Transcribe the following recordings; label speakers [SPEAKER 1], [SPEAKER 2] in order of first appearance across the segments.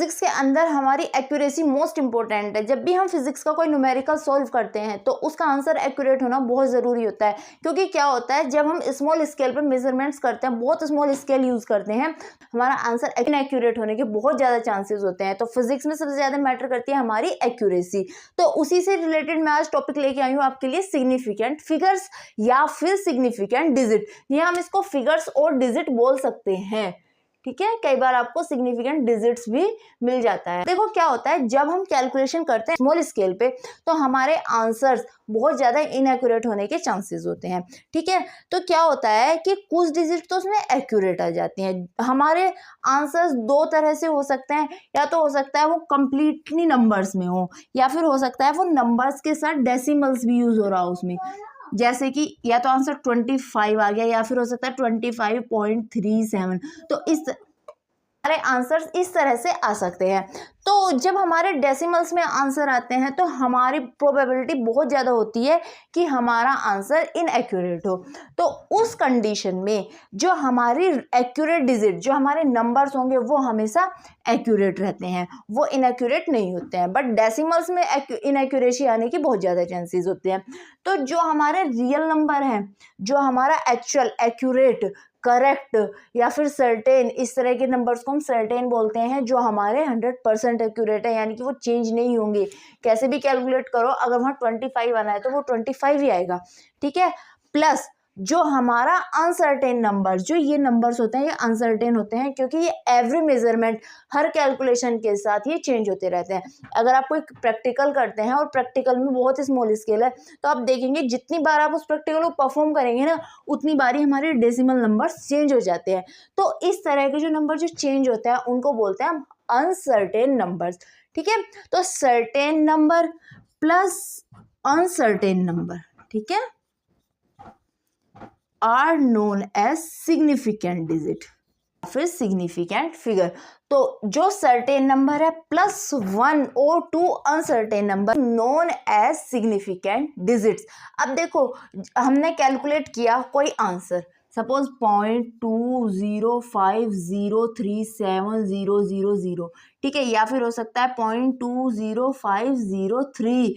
[SPEAKER 1] Physics के अंदर हमारी एक्यूरेसी मोस्ट इंपॉर्टेंट है। जब भी हम फिजिक्स का कोई न्यूमेरिकल सॉल्व करते हैं तो उसका आंसर एक्यूरेट होना बहुत ज़रूरी होता है, क्योंकि क्या होता है जब हम स्मॉल स्केल पर मेजरमेंट्स करते हैं, बहुत स्मॉल स्केल यूज़ करते हैं, हमारा आंसर इनएक्यूरेट होने के बहुत ज़्यादा चांसेस होते हैं। तो फिजिक्स में सबसे ज़्यादा मैटर करती है हमारी एक्यूरेसी। तो उसी से रिलेटेड मैं आज टॉपिक लेके आई हूँ आपके लिए, सिग्निफिकेंट फिगर्स या फिर सिग्निफिकेंट डिजिट, या हम इसको फिगर्स और डिजिट बोल सकते हैं। ठीक है, कई बार आपको सिग्निफिकेंट डिजिट्स भी मिल जाता है। देखो क्या होता है, जब हम कैलकुलेशन करते हैं स्मॉल स्केल पे तो हमारे आंसर्स बहुत ज़्यादा इनएक्यूरेट होने के चांसेस होते हैं। ठीक है, तो क्या होता है कि कुछ डिजिट तो उसमें एक्यूरेट आ जाती हैं। हमारे आंसर्स दो तरह से हो सकते हैं, या तो हो सकता है वो कंप्लीटली नंबर्स में हो, या फिर हो सकता है वो नंबर्स के साथ डेसिमल्स भी यूज हो रहा हो उसमें, जैसे कि या तो आंसर 25 आ गया, या फिर हो सकता है 25.37। तो इस हमारे आंसर्स इस तरह से आ सकते हैं। तो जब हमारे डेसिमल्स में आंसर आते हैं तो हमारी प्रोबेबिलिटी बहुत ज़्यादा होती है कि हमारा आंसर इनएक्यूरेट हो। तो उस कंडीशन में जो हमारी एक्यूरेट डिजिट, जो हमारे नंबर्स होंगे, वो हमेशा एक्यूरेट रहते हैं, वो इनएक्यूरेट नहीं होते हैं। बट डेसिमल्स में इनएक्यूरेसी आने की बहुत ज़्यादा चांसेस होते हैं। तो जो हमारे रियल नंबर हैं, जो हमारा एक्चुअल, एक्यूरेट, करेक्ट या फिर सर्टेन, इस तरह के नंबर्स को हम सर्टेन बोलते हैं, जो हमारे 100% एक्यूरेट है, यानी कि वो चेंज नहीं होंगे। कैसे भी कैलकुलेट करो, अगर वहाँ 25 आना है तो वो 25 ही आएगा। ठीक है, प्लस जो हमारा अनसर्टेन नंबर, जो ये नंबर्स होते हैं ये अनसर्टेन होते हैं, क्योंकि ये एवरी मेजरमेंट, हर कैलकुलेशन के साथ ये चेंज होते रहते हैं। अगर आप कोई प्रैक्टिकल करते हैं और प्रैक्टिकल में बहुत स्मॉल स्केल है, तो आप देखेंगे जितनी बार आप उस प्रैक्टिकल को परफॉर्म करेंगे ना, उतनी बार ही हमारे डेसिमल नंबर्स चेंज हो जाते हैं। तो इस तरह के जो नंबर जो चेंज होते हैं उनको बोलते हैं हम अनसर्टेन नंबर्स। ठीक है, तो certain number plus uncertain number, ठीक है, are known as significant digit, फिर सिग्निफिकेंट फिगर। तो जो सर्टेन नंबर है प्लस 1 और 2 uncertain number known as significant digits. अब देखो, हमने कैलकुलेट किया कोई आंसर, सपोज 0.205037000, ठीक है, या फिर हो सकता है 0.20503,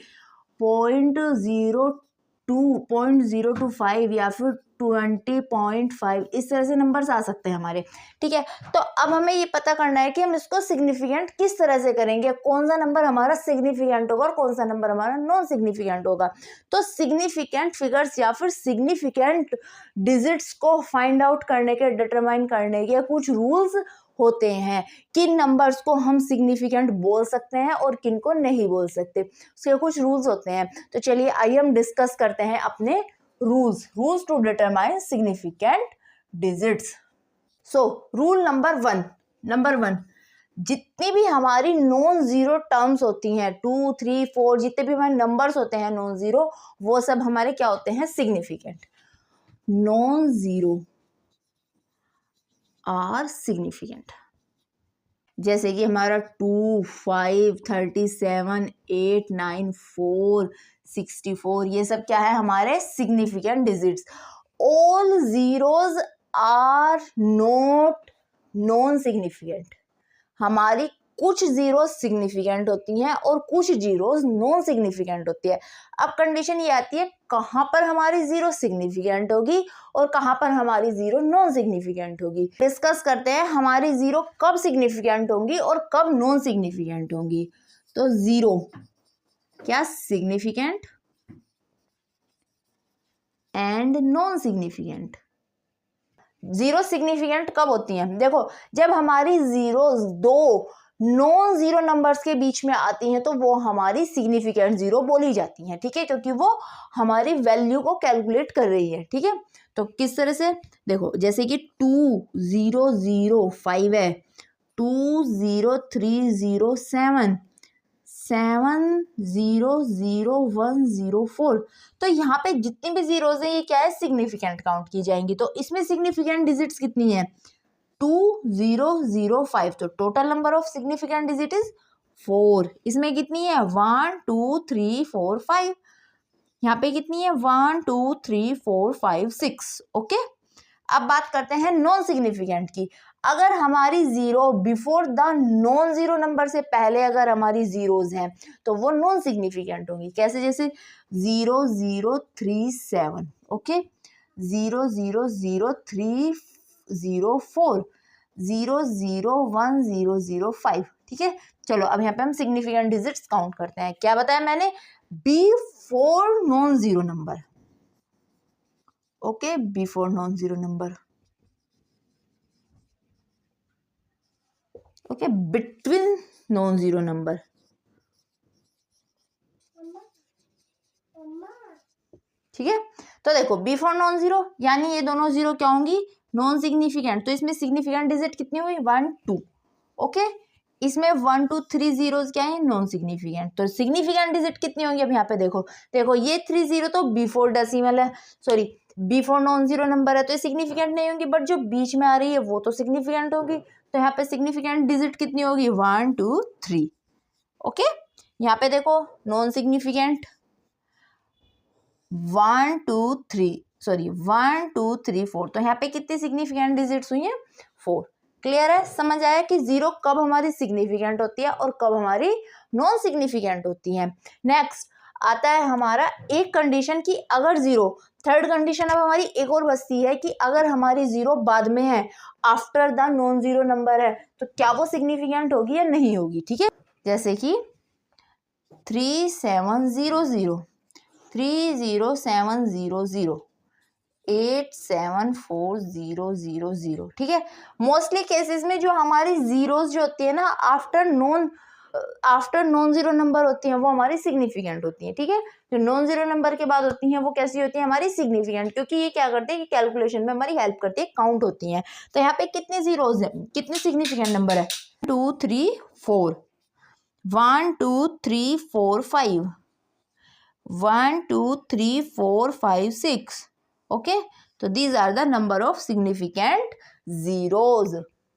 [SPEAKER 1] 0.025 या फिर 20.5, इस तरह से नंबर्स आ सकते हैं हमारे। ठीक है, तो अब हमें ये पता करना है कि हम इसको सिग्निफिकेंट किस तरह से करेंगे, कौन सा नंबर हमारा सिग्निफिकेंट होगा और कौन सा नंबर हमारा नॉन सिग्निफिकेंट होगा। तो सिग्निफिकेंट फिगर्स या फिर सिग्निफिकेंट डिजिट्स को फाइंड आउट करने के, डिटरमाइन करने के कुछ रूल्स होते हैं। किन नंबर्स को हम सिग्निफिकेंट बोल सकते हैं और किन को नहीं बोल सकते, उसके कुछ रूल्स होते हैं। तो चलिए आइए हम डिस्कस करते हैं अपने rules to determine significant digits. So rule number one, जितनी भी हमारी नॉन जीरो टर्म्स होती हैं, 2, 3, 4, जितने भी हमारे नंबर्स होते हैं नॉन जीरो, वो सब हमारे क्या होते हैं, significant. Non zero are significant, जैसे कि हमारा 2, 5, 37, 8, 9, 4, 64, ये सब क्या है, हमारे significant digits. All zeros are not non significant, हमारी कुछ जीरो सिग्निफिकेंट होती हैं और कुछ जीरोज नॉन सिग्निफिकेंट होती है। अब कंडीशन ये आती है कहाँ पर हमारी जीरो सिग्निफिकेंट होगी और कहाँ पर हमारी जीरो नॉन सिग्निफिकेंट होगी। डिस्कस करते हैं हमारी जीरो कब सिग्निफिकेंट होंगी और कब नॉन सिग्निफिकेंट होंगी। तो जीरो क्या, significant and non significant. Zero significant कब होती हैं, देखो जब हमारी जीरो दो नॉन जीरो नंबर्स के बीच में आती हैं तो वो हमारी सिग्निफिकेंट जीरो बोली जाती हैं। ठीक है, क्योंकि वो हमारी वैल्यू को कैलकुलेट कर रही है। ठीक है, तो किस तरह से, देखो जैसे कि 2005 है, 20307, 700104, तो यहाँ पे जितनी भी जीरोज हैं ये क्या है, सिग्निफिकेंट काउंट की जाएंगी। तो इसमें सिग्निफिकेंट डिजिट्स कितनी है, 2005, तो total number of significant digit is 4। इसमें कितनी है, 1 2 3 4 5, यहाँ पे कितनी है, 1 2 3 4 5 6। ओके, अब बात करते हैं नॉन सिग्निफिकेंट की। अगर हमारी zero before the non zero number से पहले अगर हमारी जीरोज हैं तो वो नॉन सिग्निफिकेंट होंगी। कैसे? जैसे 0037, ओके, 0003004, 0010005, ठीक है। चलो अब यहाँ पे हम सिग्निफिकेंट डिजिट्स काउंट करते हैं। क्या बताया मैंने? Before non zero number, okay, before non zero number, okay, between non zero number, ठीक है। तो देखो बिफोर नॉन जीरो यानी ये दोनों जीरो क्या होंगी? Non significant. तो इसमें सिग्निफिकेंट डिजिट कितनी हुई? 1 2, ओके। इसमें 1 2 3 जीरोस क्या है? Non significant. तो सिग्निफिकेंट डिजिट कितनी होंगी? अब यहाँ पे देखो, देखो ये 3 जीरो तो बिफोर डेसिमल है, sorry before non zero number है, तो ये सिग्निफिकेंट नहीं होंगी, बट जो बीच में आ रही है वो तो सिग्निफिकेंट होगी। तो यहाँ पे सिग्निफिकेंट डिजिट कितनी होगी? 1 2 3, ओके। यहाँ पे देखो नॉन सिग्निफिकेंट 1 2 3, सॉरी 1 2 3 4, तो यहाँ पे कितनी सिग्निफिकेंट डिजिट्स हुई हैं? 4। क्लियर है? समझ आया कि जीरो कब हमारी सिग्निफिकेंट होती है और कब हमारी नॉन सिग्निफिकेंट होती है। नेक्स्ट आता है हमारा एक कंडीशन की अगर जीरो, थर्ड कंडीशन अब हमारी एक और बचती है कि अगर हमारी जीरो बाद में है, after the non zero number है, तो क्या वो सिग्निफिकेंट होगी या नहीं होगी, ठीक है। जैसे कि 3700, 30700, 87400, ठीक है। मोस्टली केसेस में जो हमारी जीरोस जो होती है ना आफ्टर नॉन जीरो नंबर होती हैं वो हमारी सिग्निफिकेंट होती हैं, ठीक है। जो नॉन जीरो नंबर के बाद होती हैं वो कैसी होती हैं? हमारी सिग्निफिकेंट, क्योंकि ये क्या करते हैं कि कैलकुलेशन में हमारी हेल्प करती है, काउंट होती हैं। तो यहाँ पे कितने जीरोस हैं, कितने सिग्निफिकेंट नंबर है? 2 3 4, 1 2 3 4 5, 1 2 3 4 5 6, ओके। तो these are the number of significant zeros,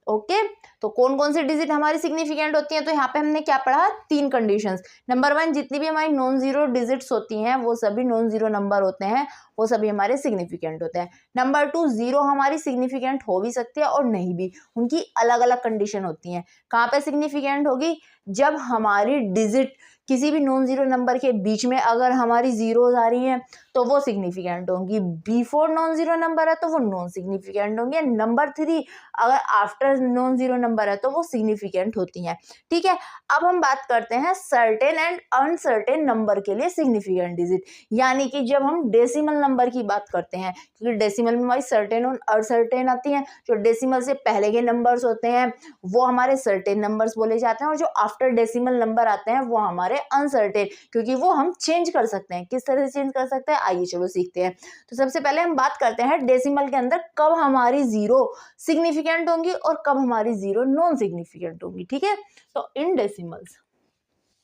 [SPEAKER 1] okay. तो कौन कौन से डिजिट हमारी सिग्निफिकेंट होती हैं? तो यहाँ पे हमने क्या पढ़ा? 3 कंडीशंस। नंबर 1, जितनी भी हमारी नॉन जीरो डिजिट्स होती हैं वो सभी नॉन जीरो नंबर होते हैं, वो सभी हमारे सिग्निफिकेंट होते हैं। नंबर 2, जीरो हमारी सिग्निफिकेंट हो भी सकती है और नहीं भी, उनकी अलग अलग कंडीशन होती हैं। कहाँ पे सिग्निफिकेंट होगी? जब हमारी डिजिट किसी भी नॉन जीरो नंबर के बीच में अगर हमारी जीरोज आ रही हैं तो वो सिग्निफिकेंट होंगी। बिफोर नॉन जीरो नंबर है तो वो नॉन सिग्निफिकेंट होंगे। नंबर 3, अगर आफ्टर नॉन जीरो नंबर है तो वो सिग्निफिकेंट होती हैं, ठीक है। अब हम बात करते हैं सर्टेन एंड अनसर्टेन नंबर के लिए सिग्निफिकेंट डिजिट, यानी कि जब हम डेसिमल नंबर की बात करते हैं, क्योंकि डेसिमल में हमारी सर्टेन और अनसर्टेन आती हैं। जो डेसिमल से पहले के नंबर्स होते हैं वो हमारे सर्टेन नंबर्स बोले जाते हैं, और जो आफ्टर डेसिमल नंबर आते हैं वो हमारे अनसर्टेन, क्योंकि वो हम चेंज कर सकते हैं। किस तरह से चेंज कर सकते हैं? आइए चलो सीखते हैं। तो सबसे पहले हम बात करते हैं डेसिमल के अंदर कब हमारी जीरो सिग्निफिकेंट होंगी और कब हमारी जीरो नॉन सिग्निफिकेंट होंगी, ठीक है। तो इन डेसिमल्स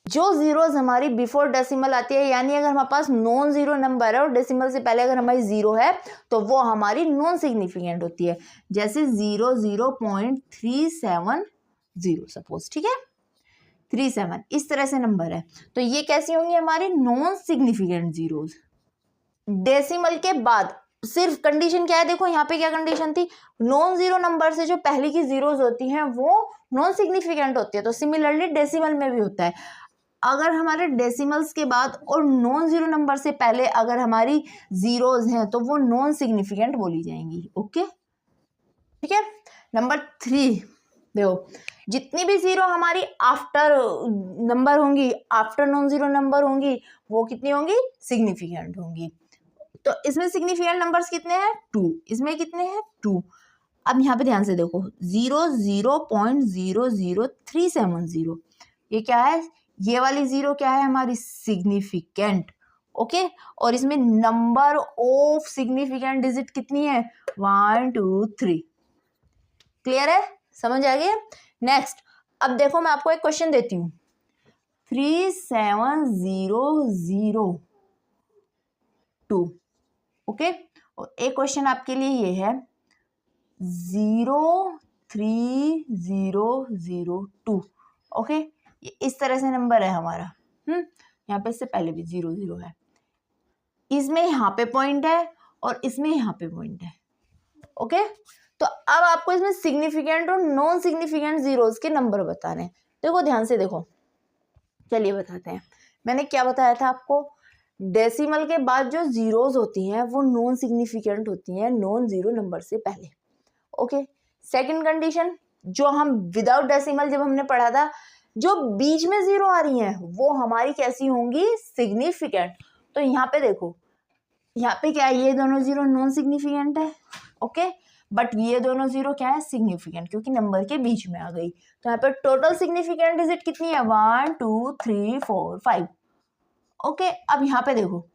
[SPEAKER 1] जो जीरोज हमारी बिफोर डेसिमल आती है, यानी अगर हमारे पास नॉन जीरो नंबर है और डेसिमल से पहले अगर हमारी जीरो है तो वो हमारी नॉन सिग्निफिकेंट होती है। जैसे 0.370 सपोज, ठीक है, 37 इस तरह से नंबर है, तो ये कैसी होंगी? हमारी नॉन सिग्निफिकेंट जीरोज। डेसिमल के बाद सिर्फ कंडीशन क्या है? देखो यहाँ पे क्या कंडीशन थी? नॉन जीरो नंबर से जो पहले की जीरोज होती हैं वो नॉन सिग्निफिकेंट होती है। तो सिमिलरली डेसिमल में भी होता है, अगर हमारे डेसिमल्स के बाद और नॉन जीरो नंबर से पहले अगर हमारी जीरोज हैं तो वो नॉन सिग्निफिकेंट बोली जाएंगी, ओके, ठीक है। नंबर 3, देखो जितनी भी जीरो हमारी आफ्टर नंबर होंगी, आफ्टर नॉन जीरो नंबर होंगी, वो कितनी होंगी? सिग्निफिकेंट होंगी। तो इसमें सिग्निफिकेंट नंबर्स कितने हैं? 2। इसमें कितने हैं? 2। अब यहाँ पे ध्यान से देखो 0.00370, ये क्या है? ये वाली जीरो क्या है? हमारी सिग्निफिकेंट, ओके। और इसमें नंबर ऑफ सिग्निफिकेंट डिजिट कितनी है? 1 2 3। क्लियर है? समझ आ गया? नेक्स्ट अब देखो मैं आपको एक क्वेश्चन देती हूँ, 37002, ओके। और एक क्वेश्चन आपके लिए ये है 03002, ओके। ये इस तरह से नंबर है हमारा, यहाँ पे इससे पहले भी 00 है, इसमें यहाँ पे पॉइंट है और इसमें यहाँ पे पॉइंट है, ओके। तो अब आपको इसमें सिग्निफिकेंट और नॉन सिग्निफिकेंट जीरोस के नंबर बताने हैं। देखो ध्यान से देखो, चलिए बताते हैं। मैंने क्या बताया था आपको, डेसिमल के बाद जो जीरोस होती हैं वो नॉन सिग्निफिकेंट होती हैं नॉन जीरो नंबर से पहले। ओके, सेकंड कंडीशन, जो हम विदाउट डेसिमल जब हमने पढ़ा था, जो बीच में जीरो आ रही हैं वो हमारी कैसी होंगी, सिग्निफिकेंट। तो यहाँ पे देखो, यहाँ पे क्या है, ये दोनों जीरो नॉन सिग्निफिकेंट है, ओके, बट ये दोनों जीरो क्या है, सिग्निफिकेंट, क्योंकि नंबर के बीच में आ गई। तो यहाँ पे टोटल सिग्निफिकेंट डिजिट कितनी है, 1 2 3 4 5। ओके, अब यहाँ पे देखो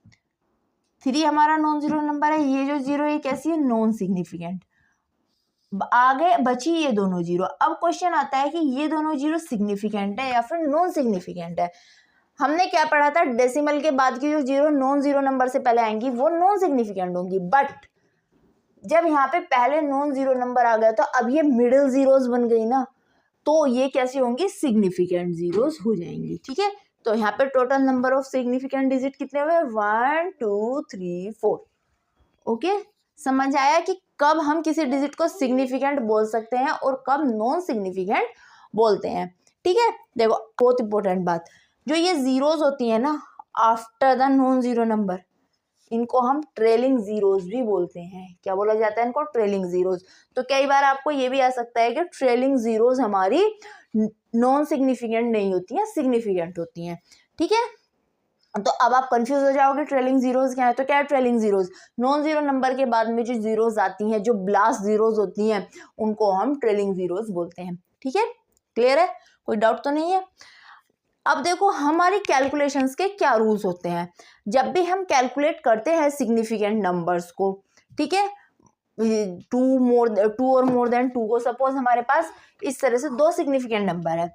[SPEAKER 1] 3 हमारा नॉन जीरो नंबर है, ये जो जीरो ये कैसी है, नॉन सिग्निफिकेंट। आगे बची ये दोनों जीरो। अब क्वेश्चन आता है कि ये दोनों जीरो सिग्निफिकेंट है या फिर नॉन सिग्निफिकेंट है। हमने क्या पढ़ा था, डेसिमल के बाद की जो जीरो नॉन जीरो नंबर से पहले आएंगी वो नॉन सिग्निफिकेंट होंगी, बट जब यहाँ पे पहले नॉन जीरो नंबर आ गया तो अब ये मिडिल जीरोस बन गई ना, तो ये कैसी होंगी, सिग्निफिकेंट जीरोस हो जाएंगी। ठीक है, तो यहाँ पे total number of significant digit कितने हुए, 1 2 3 4। ओके, समझ आया कि कब हम किसी डिजिट को सिग्निफिकेंट बोल सकते हैं और कब नॉन सिग्निफिकेंट बोलते हैं। ठीक है, देखो बहुत इंपॉर्टेंट बात, जो ये जीरोस होती है ना after the non zero number, इनको हम ट्रेलिंग जीरोस भी बोलते हैं। क्या बोला जाता है इनको, ट्रेलिंग जीरोस। तो कई बार आपको ये भी आ सकता है कि ट्रेलिंग जीरोस हमारी नॉन सिग्निफिकेंट नहीं होती हैं, सिग्निफिकेंट होती हैं। ठीक है, तो अब आप कंफ्यूज हो जाओगे ट्रेलिंग जीरोस क्या है। तो क्या है trailing zeros, non zero number के बाद में जो जीरोस आती हैं, जो ब्लास्ट जीरोस होती हैं, उनको हम ट्रेलिंग जीरोस बोलते हैं। ठीक है, क्लियर है, कोई डाउट तो नहीं है। अब देखो हमारी कैलकुलेशंस के क्या रूल्स होते हैं। जब भी हम कैलकुलेट करते हैं सिग्निफिकेंट नंबर्स को, ठीक है, टू और मोर देन टू को, सपोज हमारे पास इस तरह से दो सिग्निफिकेंट नंबर है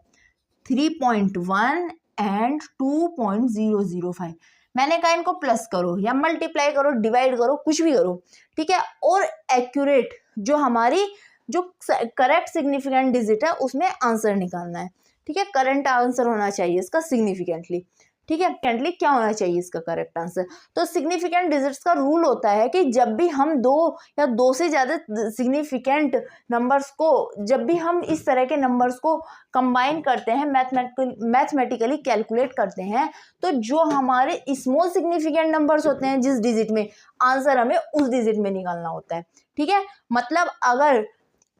[SPEAKER 1] 3.1 एंड 2.005। मैंने कहा इनको प्लस करो या मल्टीप्लाई करो, डिवाइड करो, कुछ भी करो, ठीक है, और एक्यूरेट जो हमारी जो करेक्ट सिग्निफिकेंट डिजिट है उसमें आंसर निकालना है। ठीक है, करंट आंसर होना चाहिए इसका सिग्निफिकेंटली। ठीक है, कैंटली क्या होना चाहिए इसका करेक्ट आंसर। तो सिग्निफिकेंट डिजिट्स का रूल होता है कि जब भी हम दो या दो से ज़्यादा सिग्निफिकेंट नंबर्स को, जब भी हम इस तरह के नंबर्स को कंबाइन करते हैं, मैथमेटिकली कैलकुलेट करते हैं, तो जो हमारे स्मॉल सिग्निफिकेंट नंबर्स होते हैं जिस डिजिट में, आंसर हमें उस डिजिट में निकालना होता है। ठीक है, मतलब अगर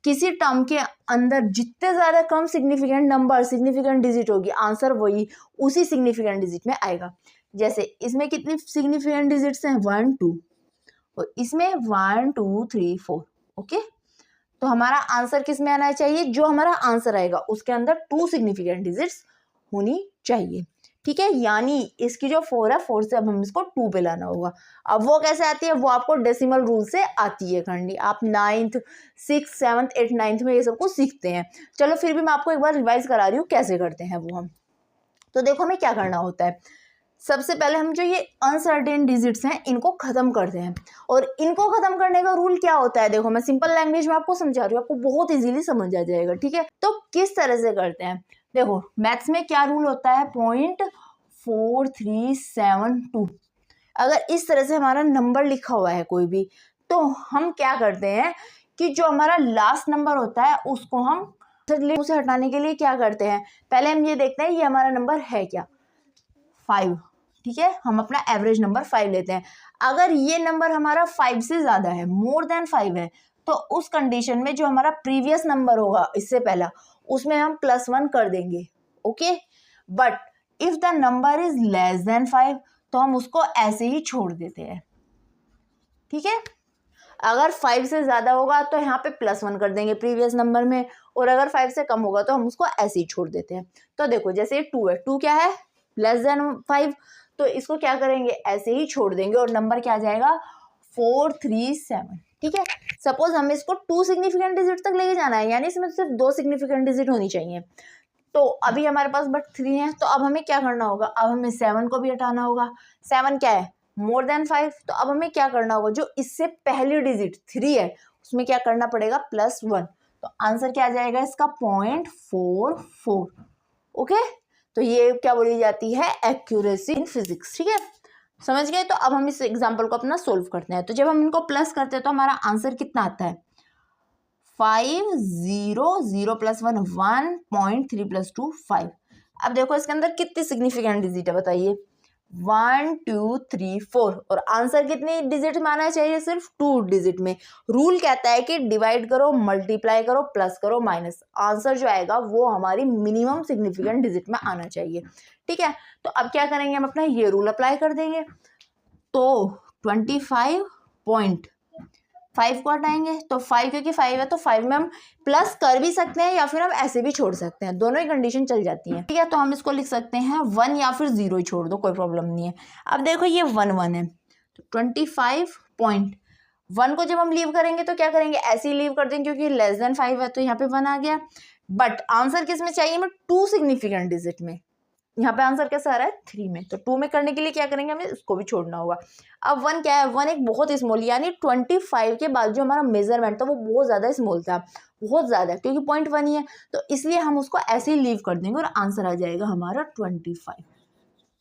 [SPEAKER 1] किसी टर्म के अंदर जितने ज़्यादा कम सिग्निफिकेंट नंबर, सिग्निफिकेंट डिजिट होगी, आंसर वही उसी सिग्निफिकेंट डिजिट में आएगा। जैसे इसमें कितनी सिग्निफिकेंट डिजिट्स हैं, 1 2, और इसमें 1 2 3 4। ओके, तो हमारा आंसर किस में आना चाहिए, जो हमारा आंसर आएगा उसके अंदर 2 सिग्निफिकेंट डिजिट्स होनी चाहिए। ठीक है, यानी इसकी जो 4 है, 4 से अब हम इसको 2 पे लाना होगा। अब वो कैसे आती है, वो आपको डेसिमल रूल से आती है करनी। आप 9th 6th 7th 8th 9th में ये सब कुछ सीखते हैं। चलो फिर भी मैं आपको एक बार रिवाइज करा रही हूँ कैसे करते हैं वो हम। तो देखो हमें क्या करना होता है, सबसे पहले हम जो ये अनसर्टेन डिजिट्स हैं इनको खत्म करते हैं। और इनको खत्म करने का रूल क्या होता है, देखो मैं सिंपल लैंग्वेज में आपको समझा रही हूँ, आपको बहुत इजीली समझ आ जाएगा। ठीक है, तो किस तरह से करते हैं, देखो मैथ्स में क्या रूल होता है, 0.4372। अगर इस तरह से हमारा नंबर लिखा हुआ है कोई भी, तो हम क्या करते हैं कि जो हमारा लास्ट नंबर होता है उसको हम उसे हटाने के लिए क्या करते हैं, पहले हम ये देखते हैं ये हमारा नंबर है क्या, 5। ठीक है, हम अपना एवरेज नंबर 5 लेते हैं। अगर ये नंबर हमारा 5 से ज़्यादा है, मोर देन 5 है, तो उस कंडीशन में जो हमारा प्रीवियस नंबर होगा इससे पहला, उसमें हम +1 कर देंगे। Okay, but if the number is less than 5 तो हम उसको ऐसे ही छोड़ देते हैं। ठीक है, अगर 5 से ज़्यादा होगा तो यहाँ पे +1 कर देंगे प्रीवियस नंबर में, और अगर 5 से कम होगा तो हम उसको ऐसे ही छोड़ देते हैं। तो देखो जैसे 2 है, 2 क्या है, लेस देन 5, तो इसको क्या करेंगे, ऐसे ही छोड़ देंगे और नंबर क्या आ जाएगा, 437। ठीक है, सपोज हमें इसको 2 सिग्निफिकेंट डिजिट तक लेके जाना है, यानी इसमें सिर्फ 2 सिग्निफिकेंट डिजिट होनी चाहिए। तो अभी हमारे पास बट 3 है, तो अब हमें क्या करना होगा, अब हमें 7 को भी हटाना होगा। 7 क्या है, मोर देन 5, तो अब हमें क्या करना होगा, जो इससे पहली डिजिट 3 है उसमें क्या करना पड़ेगा, +1। तो आंसर क्या आ जाएगा इसका, 0.44। ओके, तो ये क्या बोली जाती है, एक्यूरेसी इन फिजिक्स। ठीक है, समझ गए। तो अब हम इस एग्जाम्पल को अपना सोल्व करते हैं। तो जब हम इनको प्लस करते हैं तो हमारा आंसर कितना आता है, 5 0 0 + 1 1 0.3 + 2 5। अब देखो इसके अंदर कितनी सिग्निफिकेंट डिजिट है बताइए, 1 2 3 4 और आंसर कितने डिजिट में आना चाहिए, सिर्फ 2 डिजिट में। रूल कहता है कि डिवाइड करो, मल्टीप्लाई करो, प्लस करो, माइनस, आंसर जो आएगा वो हमारी मिनिमम सिग्निफिकेंट डिजिट में आना चाहिए। ठीक है, तो अब क्या करेंगे, हम अपना ये रूल अप्लाई कर देंगे। तो 25.5 को हटाएंगे तो 5, क्योंकि 5 है तो 5 में हम प्लस कर भी सकते हैं या फिर हम ऐसे भी छोड़ सकते हैं, दोनों ही कंडीशन चल जाती है। ठीक है, तो हम इसको लिख सकते हैं 1 या फिर 0 ही छोड़ दो, कोई प्रॉब्लम नहीं है। अब देखो ये 1 1 है, तो 25.1 को जब हम लीव करेंगे तो क्या करेंगे, ऐसे ही लीव कर देंगे क्योंकि लेस देन 5 है तो यहाँ पे 1 आ गया। बट आंसर किस में चाहिए, हमें 2 सिग्निफिकेंट डिजिट में। यहाँ पे आंसर कैसा आ रहा है, 3 में, तो 2 में करने के लिए क्या करेंगे, हमें इसको भी छोड़ना होगा। अब 1 क्या है, 1 एक बहुत स्मॉल, यानी 25 के बाद जो हमारा मेजरमेंट था वो बहुत ज़्यादा स्मॉल था, बहुत ज़्यादा, क्योंकि 0.1 ही है, तो इसलिए हम उसको ऐसे ही लीव कर देंगे और आंसर आ जाएगा हमारा 25।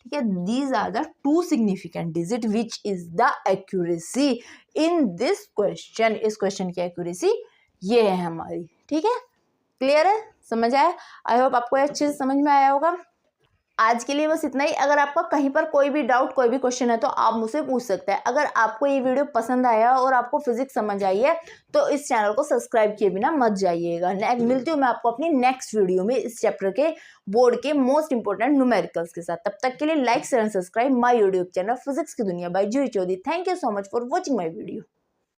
[SPEAKER 1] ठीक है, these are the 2 significant digit which is the accuracy in this question. इस क्वेश्चन की एक्यूरेसी ये है हमारी। ठीक है, क्लियर है, समझ आया? आई होप आपको अच्छे से समझ में आया होगा। आज के लिए बस इतना ही। अगर आपका कहीं पर कोई भी डाउट, कोई भी क्वेश्चन है तो आप मुझसे पूछ सकते हैं। अगर आपको ये वीडियो पसंद आया और आपको फिजिक्स समझ आई है तो इस चैनल को सब्सक्राइब किए बिना मत जाइएगा। मिलती हूँ मैं आपको अपनी नेक्स्ट वीडियो में इस चैप्टर के बोर्ड के मोस्ट इंपोर्टेंट न्यूमेरिकल्स के साथ। तब तक के लिए like share and subscribe my YouTube channel physics की दुनिया by Juhi Chaudhary. Thank you so much for watching my video.